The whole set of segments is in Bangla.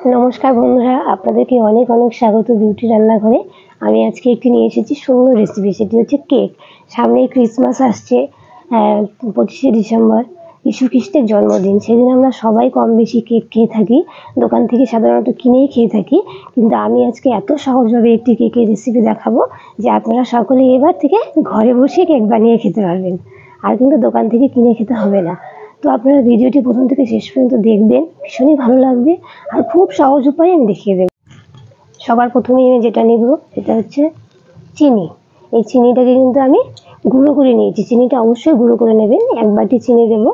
नमस्कार बंधुरा आपनादेरके अनेक अनेक स्वागत बिउटी रान्नाघरे। आमी आजके एकटी निये एसेछि सुंदर रेसिपि, सेटी हच्छे केक। सामनेई क्रिसमास आसछे, 25शे डिसेम्बर यीशु ख्रिस्टेर जन्मदिन। सेदिन आमरा सबाई कम बेशी केक खेये थाकि, दोकान थेके साधारणत किनेई खेये थाकि, किन्तु आमी आजके एत सहजभावे एकटी केकेर रेसिपि देखाबो जे आपनारा सकलेई एबार थेके घरे बसे केक बानिये खेते पारबेन, आर किन्तु दोकान थेके किने खेते होबे ना। तो आपनारा भिडियोटी प्रथम थेके शेष पर्यन्त देखबेन, भीषणই ভালো লাগবে আর খুব সহজ উপায়ে আমি দেখিয়ে দেব। সবার প্রথমেই আমি যেটা নেব সেটা হচ্ছে চিনি। এই চিনিটাকে কিন্তু আমি গুঁড়ো করে নিয়েছি। চিনিটা অবশ্যই গুঁড়ো করে নেবেন। এক বাটি চিনি দেব।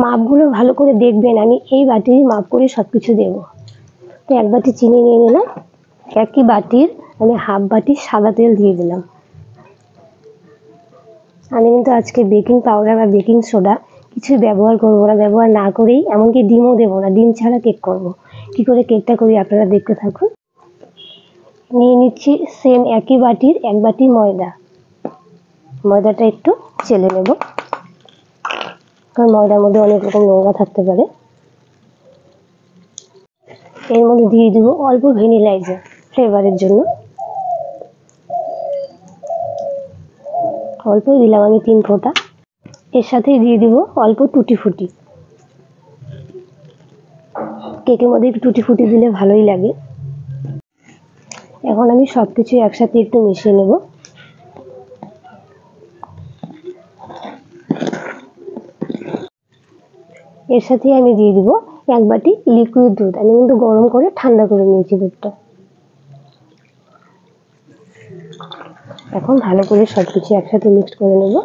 মাপগুলো ভালো করে দেখবেন, আমি এই বাটির মাপ করে সবকিছু দেব। তো এক বাটি চিনি নিয়ে নিলাম। একই বাটির আমি হাফ বাটি সাদা তেল দিয়ে দিলাম। আমি কিন্তু আজকে বেকিং পাউডার বা বেকিং সোডা কিছু ব্যবহার করব না, ব্যবহার না করেই এমনকি ডিমও দেব না, ডিম ছাড়া কেক করব। কি করে কেকটা করি আপনারা দেখতে থাকুন। নিয়ে নিচ্ছি সেম একই বাটির এক বাটি ময়দা। ময়দাটা একটু চেলে নেব, কারণ ময়দার মধ্যে অনেক রকম নোংরা থাকতে পারে। এর মধ্যে দিয়ে দেব অল্প ভ্যানিলা এসেন্স ফ্লেভারের জন্য। অল্প দিলাম আমি 3 ফোঁটা। এর সাথে দিয়ে দিব অল্প টুটি ফুটি। কেকের মধ্যে একটু টুটি ফুটি দিলে ভালোই লাগে। এখন আমি সবকিছু একসাথে একটু মিশিয়ে নেব। এর সাথে আমি দিয়ে দিব এক বাটি লিকুইড দুধ। আমি কিন্তু গরম করে ঠান্ডা করে নিয়েছি দুধটা। এখন ভালো করে সবকিছু একসাথে মিক্স করে নেব।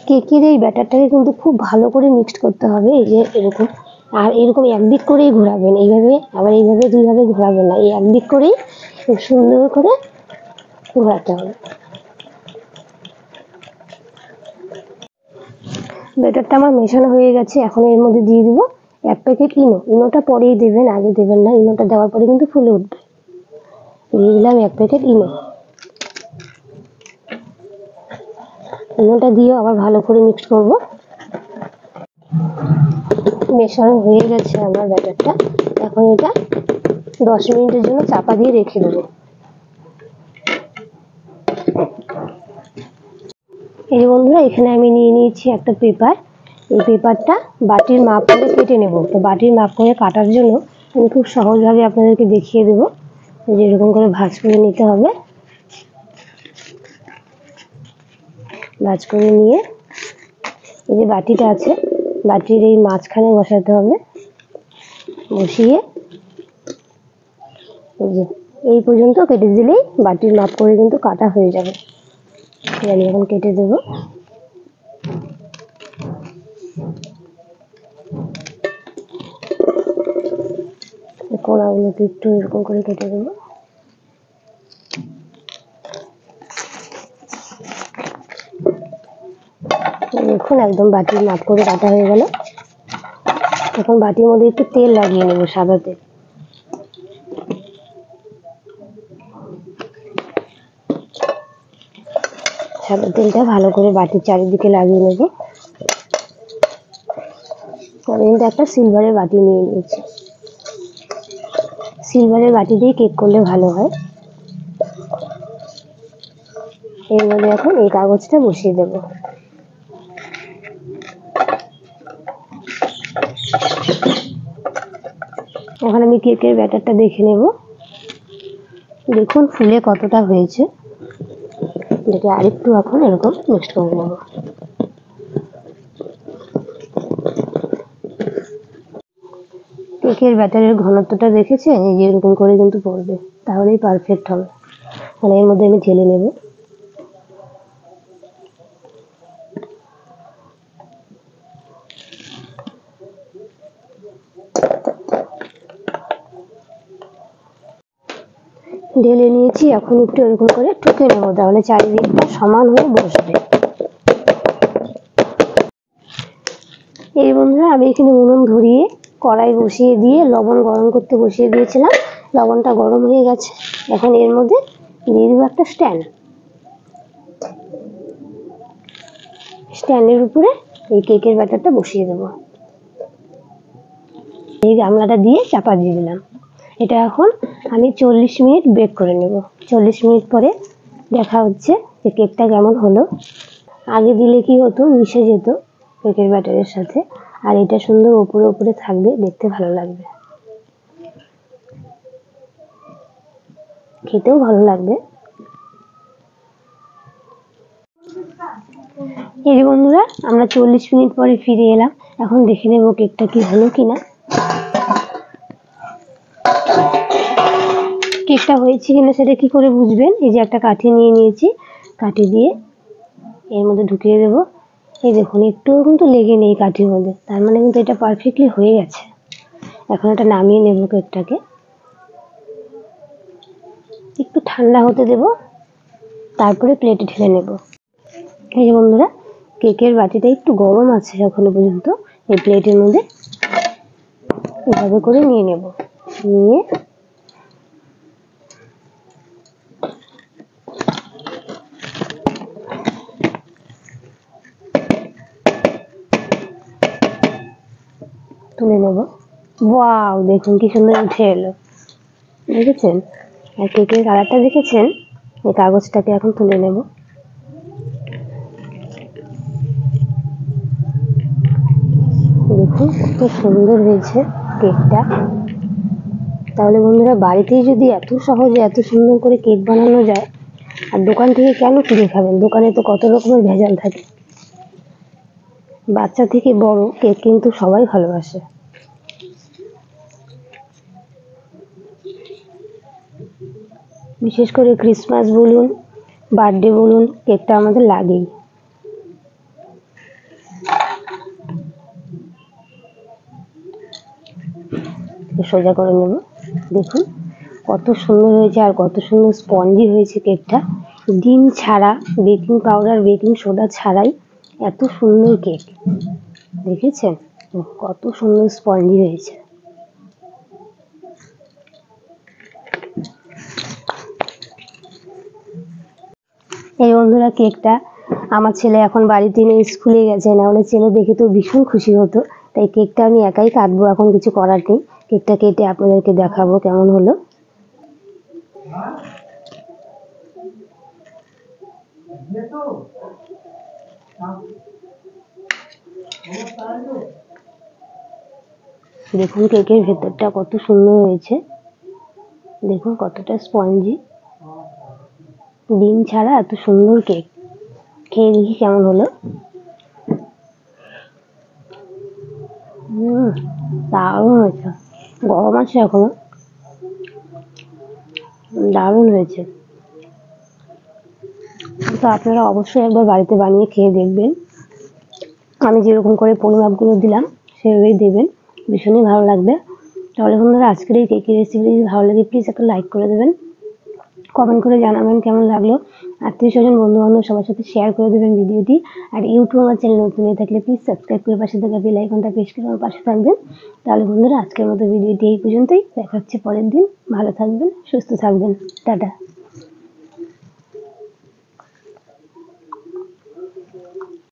কেকের এই ব্যাটারটাকে কিন্তু খুব ভালো করে মিক্সড করতে হবে। এই যে এরকম, আর এরকম একদিক করেই ঘোরাবেন, এইভাবে আবার এইভাবে দুইভাবে ঘোরাবেন না, এই একদিক করেই খুব সুন্দর করে ঘোরাতে হবে। ব্যাটারটা আমার মেশানো হয়ে গেছে। এখন এর মধ্যে দিয়ে দিব 1 প্যাকেট ইনো। ইনোটা পরেই দেবেন, আগে দেবেন না। ইনোটা দেওয়ার পরে কিন্তু ফুলে উঠবে। দিয়ে দিলাম 1 প্যাকেট ইনো। ইনোটা দিয়ে আবার ভালো করে মিক্স করব। মেশানো হয়ে গেছে আমার ব্যাটারটা। এখন এটা 10 মিনিটের জন্য চাপা দিয়ে রেখে দেব। এই বন্ধুরা, এখানে আমি নিয়ে নিয়েছি একটা পেপার। এই পেপারটা বাটির মাপ করে কেটে নেব। তো বাটির মাপ করে কাটার জন্য আমি খুব সহজভাবে আপনাদেরকে দেখিয়ে দেব যে এরকম করে ভাঁজ করে নিতে হবে। ভাঁজ করে নিয়ে এই যে বাটিটা আছে, বাটির এই মাঝখানে বসাতে হবে। বসিয়ে এই যে এই পর্যন্ত কেটে দিলেই বাটির মাপ করে কিন্তু কাটা হয়ে যাবে। আমি এখন কেটে দেব। কোণাগুলোকে একটু এরকম করে কেটে দেব। দেখুন একদম বাটির মাপ করে কাটা হয়ে গেল। এখন বাটির মধ্যে একটু তেল লাগিয়ে নেব, সাদা তেল। সাদা তেলটা ভালো করে বাটির চারিদিকে লাগিয়ে নেব। আমি কিন্তু একটা সিলভারের বাটি নিয়ে নিয়েছি। সিলভারের বাটি দিয়ে কেক করলে ভালো হয়। এর মধ্যে এখন এই কাগজটা বসিয়ে দেব। এখন আমি কেকের ব্যাটারটা দেখে নেব। দেখুন ফুলে কতটা হয়েছে। এটাকে আরেকটু এখন এরকম মিক্সড করে নেব। কেকের ব্যাটারের ঘনত্বটা দেখেছেন? এই যে এরকম করে কিন্তু পড়বে, তাহলেই পারফেক্ট হবে। মানে এর মধ্যে আমি ঢেলে নেব। ঢেলে নিয়েছি। এখন একটু এরকম করে ঠুকে নেব, তাহলে চারিদিকটা সমান হয়ে বসবে। এই বন্ধুরা, আমি এখানে উনুন ধরিয়ে কড়াই বসিয়ে দিয়ে লবণ গরম করতে বসিয়ে দিয়েছিলাম। লবণটা গরম হয়ে গেছে। এখন এর মধ্যে দিয়ে দেবো একটা স্ট্যান্ড। স্ট্যান্ডের উপরে এই কেকের ব্যাটারটা বসিয়ে দেবো। এই গামলাটা দিয়ে চাপা দিয়ে দিলাম। এটা এখন আমি 40 মিনিট বেক করে নেব। 40 মিনিট পরে দেখা হচ্ছে যে কেকটা কেমন হলো। আগে দিলে কি হতো, মিশে যেত কেকের ব্যাটারের সাথে, আর এটা সুন্দর উপরে উপরে থাকবে, দেখতে ভালো লাগবে, খেতেও ভালো লাগবে। এই যে বন্ধুরা, আমরা 40 মিনিট পরে ফিরে এলাম। এখন দেখে নেব কেকটা কি হলো কিনা। কেকটা হয়েছে কিনা সেটা কি করে বুঝবেন? এই যে একটা কাঠি নিয়ে নিয়েছি, কাঠি দিয়ে এর মধ্যে ঢুকিয়ে দেব। এই দেখুন, একটুও কিন্তু লেগে নেই কাঠির মধ্যে, তার মানে কিন্তু এটা পারফেক্টলি হয়ে গেছে। এখন এটা নামিয়ে নেব কেকটাকে, একটু ঠান্ডা হতে দেব, তারপরে প্লেটে ঢেলে নেব। এই যে বন্ধুরা, কেকের বাটিটা একটু গরম আছে এখনো পর্যন্ত। এই প্লেটের মধ্যে এভাবে করে নিয়ে নেব, নিয়ে তুলে নেব। ওয়াও, দেখুন কি সুন্দর উঠে এলো, দেখেছেন? আর কেকের কালারটা দেখেছেন? এই কাগজটাকে এখন তুলে নেব। দেখুন কত সুন্দর হয়েছে কেকটা। তাহলে বন্ধুরা, বাড়িতেই যদি এত সহজে এত সুন্দর করে কেক বানানো যায়, আর দোকান থেকে কেন কিনে খাবেন? দোকানে তো কত রকমের ভেজাল থাকে। বাচ্চা থেকে বড় কেক কিন্তু সবাই ভালোবাসে। বিশেষ করে ক্রিসমাস বলুন, বার্থডে বলুন, কেকটা আমাদের লাগেই। সোজা করে নেব। দেখুন কত সুন্দর হয়েছে, আর কত সুন্দর স্পঞ্জি হয়েছে কেকটা। ডিম ছাড়া, বেকিং পাউডার, বেকিং সোডা ছাড়াই এত সুন্দর কেক, দেখেছেন? কত সুন্দর স্পঞ্জি হয়েছে। এই বন্ধুরা, কেকটা আমার ছেলে এখন বাড়িতে নেই, স্কুলে গেছে, না হলে ছেলে দেখে তো ভীষণ খুশি হতো। তাই কেকটা আমি একাই কাটবো, এখন কিছু করার নেই। কেকটা কেটে আপনাদেরকে দেখাবো কেমন হলো। দেখুন কেকের ভেতরটা কত সুন্দর হয়েছে, দেখুন কতটা স্পঞ্জি, ডিম ছাড়া এত সুন্দর কেক। খেয়ে দেখি কেমন হলো। দারুণ হয়েছে, গরম আছে এখনো, দারুণ হয়েছে। তো আপনারা অবশ্যই একবার বাড়িতে বানিয়ে খেয়ে দেখবেন। আমি যেরকম করে পরিমাপগুলো দিলাম সেভাবেই দেবেন, ভীষণই ভালো লাগবে। তাহলে বন্ধুরা, আজকের এই কেকের রেসিপি যদি ভালো লাগে প্লিজ একটা লাইক করে দেবেন, কমেন্ট করে জানাবেন কেমন লাগলো। আত্মীয় স্বজন, বন্ধু বান্ধব সবার সাথে শেয়ার করে দেবেন ভিডিওটি। আর ইউটিউব আমার চ্যানেল নতুন হয়ে থাকলে প্লিজ সাবস্ক্রাইব করে পাশে থাকা বেল আইকনটা প্রেস করে আমার পাশে থাকবেন। তাহলে বন্ধুরা, আজকের মতো ভিডিওটি এই পর্যন্তই। দেখা হচ্ছে পরের দিন। ভালো থাকবেন, সুস্থ থাকবেন, টাটা।